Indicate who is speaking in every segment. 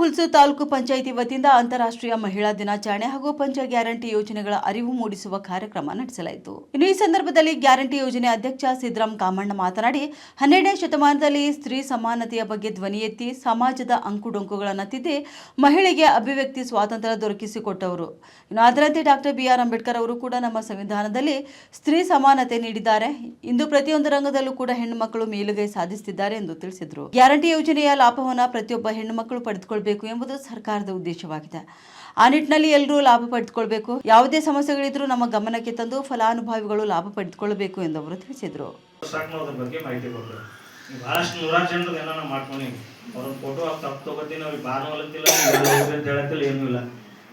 Speaker 1: ಹುಲ್ಸೂರು ತಾಲೂಕು ಪಂಚಾಯಿತಿ ವತಿಯಿಂದ ಅಂತಾರಾಷ್ಟ್ರೀಯ ಮಹಿಳಾ ದಿನಾಚರಣೆ ಹಾಗೂ ಪಂಚ ಗ್ಯಾರಂಟಿ ಯೋಜನೆಗಳ ಅರಿವು ಮೂಡಿಸುವ ಕಾರ್ಯಕ್ರಮ ನಡೆಸಲಾಯಿತು. ಇನ್ನು ಈ ಸಂದರ್ಭದಲ್ಲಿ ಗ್ಯಾರಂಟಿ ಯೋಜನೆ ಅಧ್ಯಕ್ಷ ಸಿದ್ದರಾಮ್ ಕಾಮಣ್ಣ ಮಾತನಾಡಿ 12ನೇ ಶತಮಾನದಲ್ಲಿ ಸ್ತ್ರೀ ಸಮಾನತೆಯ ಬಗ್ಗೆ ಧ್ವನಿ ಎತ್ತಿ ಸಮಾಜದ ಅಂಕುಡೊಂಕುಗಳನ್ನು ತಿದ್ದಿ ಮಹಿಳೆಗೆ ಅಭಿವ್ಯಕ್ತಿ ಸ್ವಾತಂತ್ರ್ಯ ದೊರಕಿಸಿಕೊಟ್ಟವರು. ಇನ್ನು ಅದರಂತೆ ಡಾಕ್ಟರ್ ಬಿ.ಆರ್. ಅಂಬೇಡ್ಕರ್ ಅವರು ಕೂಡ ನಮ್ಮ ಸಂವಿಧಾನದಲ್ಲಿ ಸ್ತ್ರೀ ಸಮಾನತೆ ನೀಡಿದ್ದಾರೆ. ಇಂದು ಪ್ರತಿಯೊಂದು ರಂಗದಲ್ಲೂ ಕೂಡ ಹೆಣ್ಣು ಮಕ್ಕಳು ಮೇಲುಗೈ ಸಾಧಿಸುತ್ತಿದ್ದಾರೆ ಎಂದು ತಿಳಿಸಿದರು. ಗ್ಯಾರಂಟಿ ಯೋಜನೆಯ ಲಾಭವನ್ನು ಪ್ರತಿಯೊಬ್ಬ ಹೆಣ್ಣು ಮಕ್ಕಳು ಪಡೆದುಕೊಳ್ಳಬೇಕು ಎಂಬುದು ಸರ್ಕಾರದ ಉದ್ದೇಶವಾಗಿದೆ. ಆ ನಿಟ್ಟಿನಲ್ಲಿ ಎಲ್ಲರೂ ಲಾಭ ಪಡೆದುಕೊಳ್ಳಬೇಕು. ಯಾವುದೇ ಸಮಸ್ಯೆಗಳಿದ್ರೂ ನಮ್ಮ ಗಮನಕ್ಕೆ ತಂದು ಫಲಾನುಭವಿಗಳು ಲಾಭ ಪಡೆದುಕೊಳ್ಳಬೇಕು ಎಂದು ಅವರು ತಿಳಿಸಿದರು.
Speaker 2: ಬಗ್ಗೆ ಮಾಹಿತಿ ಕೊಟ್ಟರು. ಬಹಳಷ್ಟು ನೂರಾರು ಜನರು ಎಲ್ಲ ಮಾಡ್ಕೊಂಡು ಅವ್ರ ಫೋಟೋ ತಪ್ಪು ತಗೋತೀನಿ, ಅವ್ರಿಗೆ ಬಾನವಲತ್ತಿಲ್ಲ ಅಂತ ಹೇಳತ್ತಿಲ್ಲ, ಏನೂ ಇಲ್ಲ.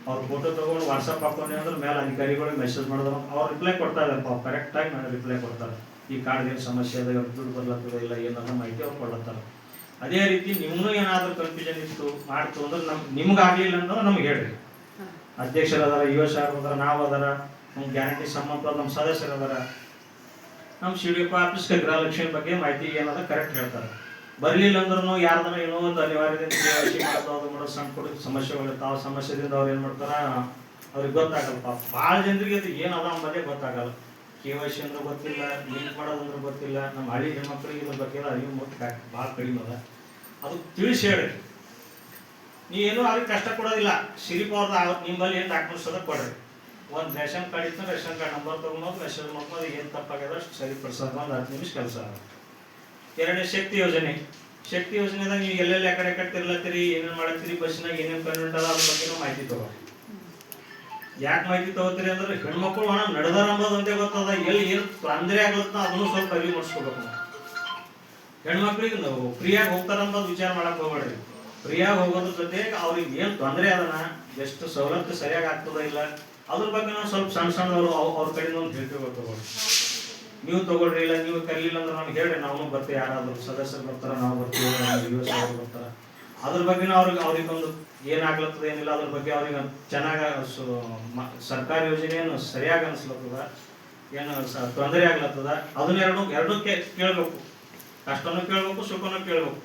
Speaker 2: ಅವ್ರ ಫೋಟೋ ತಗೊಂಡು ವಾಟ್ಸಪ್ ಹಾಕೊಂಡೆ ಅಂದ್ರೆ ಮೇಲೆ ಅಧಿಕಾರಿಗಳಿಗೆ ಮೆಸೇಜ್ ಮಾಡಿದ್ರು, ಅವ್ರು ರಿಪ್ಲೈ ಕೊಡ್ತಾ ಇದ್ದಾರೆ. ಕರೆಕ್ಟಾಗಿ ನಾನು ರಿಪ್ಲೈ ಕೊಡ್ತಾರೆ. ಈ ಕಾರ್ಡ್ ಏನು ಸಮಸ್ಯೆ ಅದ, ದುಡ್ಡು ಬರ್ಲತ್ತದ ಇಲ್ಲ ಏನನ್ನ ಮಾಹಿತಿ ಅವ್ರು ಕೊಡ್ಲತ್ತಾರೆ. ಅದೇ ರೀತಿ ನಿಮ್ಮೂ ಏನಾದರೂ ಕನ್ಫ್ಯೂಷನ್ ಇತ್ತು ಮಾಡ್ತು ಅಂದ್ರೆ ನಿಮ್ಗೆ ಆಗಲಿಲ್ಲ ಅಂದ್ರೆ ನಮ್ಗೆ ಹೇಳ್ರಿ. ಅಧ್ಯಕ್ಷರು ಅದಾರ, ಯುವ ಸಾರ್ ಅದಾರ, ನಾವು ಅದಾರ, ನಮ್ಮ ಗ್ಯಾರಂಟಿ ಸಂಬಂಧ ನಮ್ಮ ಸದಸ್ಯರು ಅದಾರ, ನಮ್ಮ CDP ಆಫೀಸ್ಗೆ ಗೃಹಲಕ್ಷ್ಮಿ ಬಗ್ಗೆ ಮಾಹಿತಿ ಏನದ ಕರೆಕ್ಟ್ ಹೇಳ್ತಾರೆ. ಬರಲಿಲ್ಲ ಅಂದ್ರೂ ಯಾರ್ದಾರ ಏನೋ ಒಂದು ಅನಿವಾರ್ಯದಿಂದ ಮಾಡೋ ಸಣ್ಣ ಪುಟ್ಟ ಸಮಸ್ಯೆಗಳಿರ್ತಾವ. ಸಮಸ್ಯೆದಿಂದ ಅವ್ರು ಏನು ಮಾಡ್ತಾರ ಅವ್ರಿಗೆ ಗೊತ್ತಾಗಲ್ಪ. ಭಾಳ ಜನರಿಗೆ ಅದು ಏನದ ಅಂಬದೇ ಗೊತ್ತಾಗಲ್ಲ. KYC ಅಂದ್ರೆ ಗೊತ್ತಿಲ್ಲ, ಲಿಂಕ್ ಮಾಡೋದಂದ್ರೆ ಗೊತ್ತಿಲ್ಲ. ನಮ್ಮ ಹಳ್ಳಿ ಹೆಣ್ಮಕ್ಳಿಗೆ ಇದ್ರ ಬಗ್ಗೆ ಅರಿವು ಮುಟ್ಟು ಭಾಳ ಕಡಿಮೆ ಅದ. ಅದು ತಿಳಿಸಿ ಹೇಳ್ರಿ. ನೀವೇನು ಅವ್ರಿಗೆ ಕಷ್ಟ ಕೊಡೋದಿಲ್ಲ. ಸಿರಿಪ್ ಅವ್ರದ್ದು ನಿಮ್ಮಲ್ಲಿ ಏನು ಡಾಕ್ಯುಮೆಂಟ್ಸ್ ಅದ ಕೊಡ್ರಿ. ಒಂದು ರೇಷನ್ ಕಾರ್ಡ್ ಇತ್ತು, ರೇಷನ್ ಕಾರ್ಡ್ ನಂಬರ್ ತೊಗೊಂಡು ಮೆಸೇಜ್ ಮಾಡ್ಕೊಂಡು ಏನು ತಪ್ಪಾಗ್ಯದ ಅಷ್ಟು ಸರಿಪಡಿಸೋದು ಒಂದು 10 ನಿಮಿಷ ಕೆಲಸ ಅದ. ಎರಡನೇ ಶಕ್ತಿ ಯೋಜನೆ. ಶಕ್ತಿ ಯೋಜನೆದಾಗ ನೀವು ಎಲ್ಲೆಲ್ಲಿ ಆ ಕಡೆ ತಿರ್ಲತ್ತೀರಿ, ಏನೇನು ಮಾಡತ್ತೀರಿ, ಬಸ್ಸಿನಾಗ ಏನೇನು ಕನ್ವೆಂಟ್ ಅದ ಅದ್ರ ಬಗ್ಗೆ ಮಾಹಿತಿ ತಗೋರಿ. ಯಾಕೆ ಮಾಹಿತಿ ತಗೋತೀರಿ ಅಂದ್ರೆ ಹೆಣ್ಮಕ್ಳು ನಡೆದಾರ ಅಂಬೋದು ಒಂದೇ ಗೊತ್ತದ. ಎಲ್ಲಿ ಏನು ತೊಂದರೆ ಆಗ್ಲತ್ತ ಅದನ್ನು ಸ್ವಲ್ಪ ಅರಿವು ಮಾಡಿಸ್ಕೋಬೇಕು. ಹೆಣ್ಮಕ್ಳಿಗೆ ನಾವು ಫ್ರೀಯಾಗಿ ಹೋಗ್ತಾರ ಅಂಬೋದು ವಿಚಾರ ಮಾಡಕ್ ಹೋಗ್ಬೇಡ್ರಿ. ಫ್ರೀಯಾಗಿ ಹೋಗೋದ್ರ ಜೊತೆಗೆ ಅವ್ರಿಗೆ ಏನು ತೊಂದರೆ ಅದನ್ನ ಎಷ್ಟು ಸವಲತ್ತು ಸರಿಯಾಗಿ ಆಗ್ತದ ಇಲ್ಲ ಅದ್ರ ಬಗ್ಗೆ ನಾವು ಸ್ವಲ್ಪ ಸಣ್ಣವರು ಅವ್ರ ಕಡೆಯಿಂದ ಒಂದು ಹೇಳ್ಕೋಬೇಕು. ನೀವು ತಗೊಳ್ರಿ, ಇಲ್ಲ ನೀವು ಕರೀಲಿಲ್ಲ ಅಂದ್ರೆ ನಮ್ಗೆ ಹೇಳ್ರಿ, ನಾವು ಬರ್ತೀವಿ. ಯಾರಾದ್ರು ಸದಸ್ಯರು ಬರ್ತಾರ, ನಾವು ಬರ್ತೀವಿ, ಯುವ ಸಾರು ಬರ್ತಾರ. ಅದ್ರ ಬಗ್ಗೆ ಅವ್ರಿಗೊಂದು ಏನಾಗ್ಲತ್ತದ ಏನಿಲ್ಲ ಅದ್ರ ಬಗ್ಗೆ ಅವ್ರಿಗೆ ಚೆನ್ನಾಗಿ ಸರ್ಕಾರಿ ಯೋಜನೆ ಏನು ಸರಿಯಾಗಿ ಅನಿಸ್ಲತ್ತದ, ಏನು ತೊಂದರೆ ಆಗ್ಲತ್ತದ, ಅದನ್ನೆರಡು ಕೇಳಬೇಕು. ಕಷ್ಟನೂ ಕೇಳಬೇಕು, ಸುಖನೂ ಕೇಳಬೇಕು.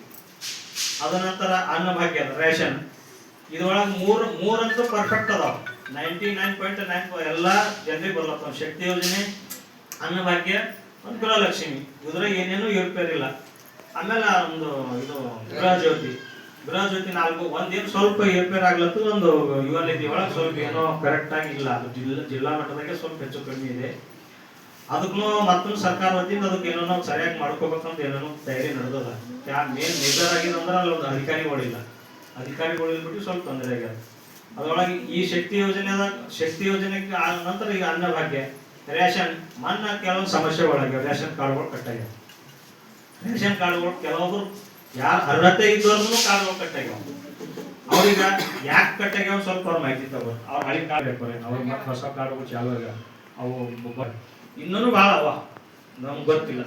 Speaker 2: ಅದ ನಂತರ ಅನ್ನಭಾಗ್ಯ ರೇಷನ್ ಇದ್ರೊಳಗೆ ಮೂರಂತೂ ಪರ್ಫೆಕ್ಟ್ ಅದಾವ. 99.9 ಎಲ್ಲ ಜನರಿಗೆ ಬರ್ಲತ್ತವ. ಶಕ್ತಿ ಯೋಜನೆ, ಅನ್ನಭಾಗ್ಯ, ಒಂದು ಗೃಹಲಕ್ಷ್ಮಿ, ಇದ್ರಾಗ ಏನೇನು ಏರ್ಪೇರಿಲ್ಲ. ಆಮೇಲೆ ಒಂದು ಇದು ಗೃಹ ಜ್ಯೋತಿ 4 ಒಂದೇನು ಸ್ವಲ್ಪ ಏರ್ಪೇರ್ ಆಗ್ಲತ್ತು. ಒಂದು ಯುವ ನಿಧಿ ಒಳಗೆ ಸ್ವಲ್ಪ ಏನೋ ಕರೆಕ್ಟ್ ಆಗಿ ಇಲ್ಲ. ಅದು ಜಿಲ್ಲಾ ಮಟ್ಟದಾಗೆ ಸ್ವಲ್ಪ ಹೆಚ್ಚು ಕಡಿಮೆ ಇದೆ. ಅದಕ್ಕೂ ಮತ್ತೊಂದು ಸರ್ಕಾರ ವತಿಯಿಂದ ಅದಕ್ಕೆ ಏನೋ ನಾವು ಸರಿಯಾಗಿ ಮಾಡ್ಕೋಬೇಕಂತ ಏನೇನೋ ತಯಾರಿ ನಡೆದದ. ಮೇನ್ ನಿರ್ಧಾರ ಆಗಿದಂದ್ರೆ ಅಲ್ಲಿ ಒಂದು ಅಧಿಕಾರಿಗಳು ಬಿಟ್ಟು ಸ್ವಲ್ಪ ತೊಂದರೆ ಆಗ್ಯದ. ಅದರೊಳಗೆ ಈ ಶಕ್ತಿ ಯೋಜನೆಗೆ ನಂತರ ಈಗ ಅನ್ನಭಾಗ್ಯ, ರೇಷನ್ ಮನ್ನ ಕೆಲವೊಂದು ಸಮಸ್ಯೆಗಳಾಗ್ಯಾವ. ರೇಷನ್ ಕಾರ್ಡ್ಗಳು ಕಟ್ಟಾಗ್ಯಾವ. ರೇಷನ್ ಕಾರ್ಡ್ಗಳು ಕೆಲವೊಬ್ರು ಯಾರು ಅರ್ಹತೆ ಇದ್ದವ್ರಿಗೂ ಕಾರ್ಡ್ಗಳು ಕಟ್ಟಾಗ್ಯಾವ. ಅವ್ರೀಗ ಯಾಕೆ ಕಟ್ಟಾಗ್ಯಾವ ಸ್ವಲ್ಪ ಅವ್ರ ಮಾಹಿತಿ ತಗೋರು. ಅವ್ರ ಹಳಿ ಕಾರ್ಡ್ ಬೇಕು, ಅವ್ರ ಮತ್ತೆ ಹೊಸ ಕಾರ್ಡ್ಗಳು ಚಾಲು ಆಗ್ಯಾವ. ಅವು ಇನ್ನೂ ಭಾಳ ಅವ, ನಮ್ಗೆ ಗೊತ್ತಿಲ್ಲ.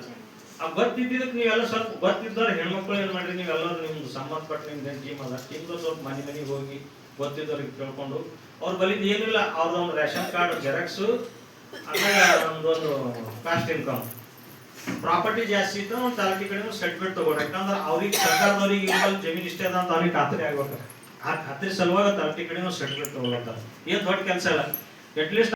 Speaker 2: ಆ ಗೊತ್ತಿದ್ದಕ್ಕೆ ನೀವೆಲ್ಲ ಸ್ವಲ್ಪ ಗೊತ್ತಿದ್ದವ್ರು ಹೆಣ್ಮಕ್ಳು ಏನು ಮಾಡ್ರಿ, ನೀವೆಲ್ಲರೂ ನಿಮ್ದು ಸಂಬಂಧಪಟ್ಟ ನಿಮ್ದು ಟೀಮ್ ಅದ, ಟೀಮ್ದು ಸ್ವಲ್ಪ ಮನೆಗೆ ಹೋಗಿ ಗೊತ್ತಿದ್ದವ್ರಿಗೆ ಕೇಳ್ಕೊಂಡು ಅವ್ರ ಬಲಿಂದ ಏನಿಲ್ಲ ಅವ್ರದ್ದೊಂದು ರೇಷನ್ ಕಾರ್ಡ್ ಜೆರಾಕ್ಸು, ಆಮೇಲೆ ಒಂದೊಂದು ಕಾಸ್ಟ್ ಇನ್ಕಮ್, ಪ್ರಾಪರ್ಟಿ ಜಾಸ್ತಿ ಇತ್ತು ಒಂದು ತಾಲೂಕಿ ಕಡೆ ಸರ್ಟಿಫಿಕೇಟ್ ತಗೊಳ್ರಿ. ಯಾಕಂದ್ರೆ ಅವ್ರಿಗೆ ಸರ್ಕಾರದವ್ರಿಗೆ ಇವಾಗ ಜಮೀನು ಇಷ್ಟೇ ಅದ ಅಂತ ಅವ್ರಿಗೆ ಖಾತ್ರಿ ಆಗ್ಬೇಕು. ಆ ಖಾತ್ರಿ ಸಲುವಾಗಿ ತಾಲೂಕಿ ಕಡೆ ಸರ್ಟಿಫಿಕೇಟ್ ತಗೊಳ್ತಾರೆ. ಏನು ದೊಡ್ಡ ಕೆಲಸ ಇಲ್ಲ. ಅಟ್ಲೀಸ್ಟ್